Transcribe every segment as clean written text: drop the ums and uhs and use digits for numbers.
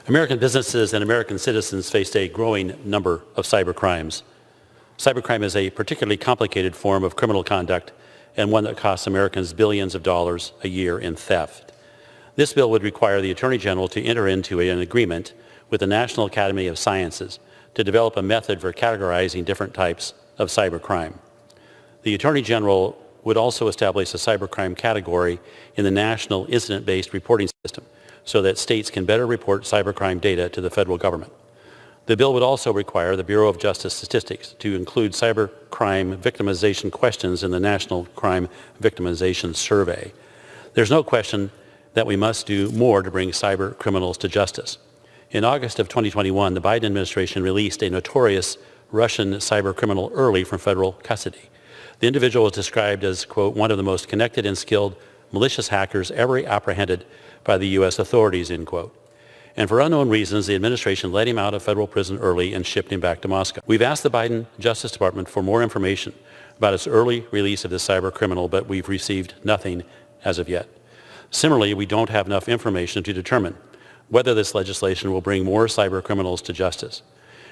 American businesses and American citizens face a growing number of cybercrimes. Cybercrime is a particularly complicated form of criminal conduct and one that costs Americans billions of dollars a year in theft. This bill would require the Attorney General to enter into an agreement with the National Academy of Sciences to develop a method for categorizing different types of cybercrime. The Attorney General would also establish a cybercrime category in the National Incident-Based Reporting System so that states can better report cybercrime data to the federal government. The bill would also require the Bureau of Justice Statistics to include cybercrime victimization questions in the National Crime Victimization Survey. There's no question that we must do more to bring cyber criminals to justice. In August of 2021, the Biden administration released a notorious Russian cyber criminal early from federal custody. The individual was described as, quote, one of the most connected and skilled malicious hackers ever apprehended by the U.S. authorities, end quote. And for unknown reasons, the administration let him out of federal prison early and shipped him back to Moscow. We've asked the Biden Justice Department for more information about its early release of this cyber criminal, but we've received nothing as of yet. Similarly, we don't have enough information to determine whether this legislation will bring more cyber criminals to justice.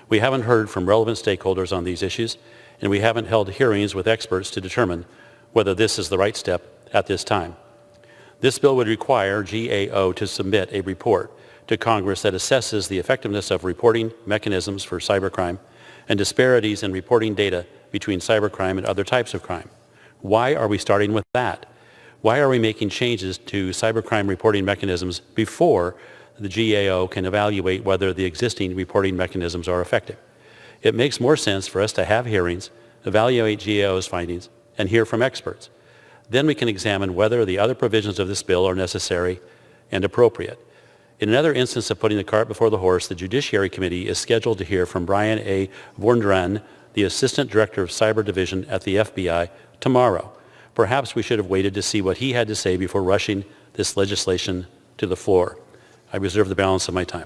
We haven't heard from relevant stakeholders on these issues, and we haven't held hearings with experts to determine whether this is the right step at this time. This bill would require GAO to submit a report to Congress that assesses the effectiveness of reporting mechanisms for cybercrime and disparities in reporting data between cybercrime and other types of crime. Why are we starting with that? Why are we making changes to cybercrime reporting mechanisms before the GAO can evaluate whether the existing reporting mechanisms are effective? It makes more sense for us to have hearings, evaluate GAO's findings, and hear from experts. Then we can examine whether the other provisions of this bill are necessary and appropriate. In another instance of putting the cart before the horse, the Judiciary Committee is scheduled to hear from Brian A. Vorndran, the Assistant Director of Cyber Division at the FBI, tomorrow. Perhaps we should have waited to see what he had to say before rushing this legislation to the floor. I reserve the balance of my time.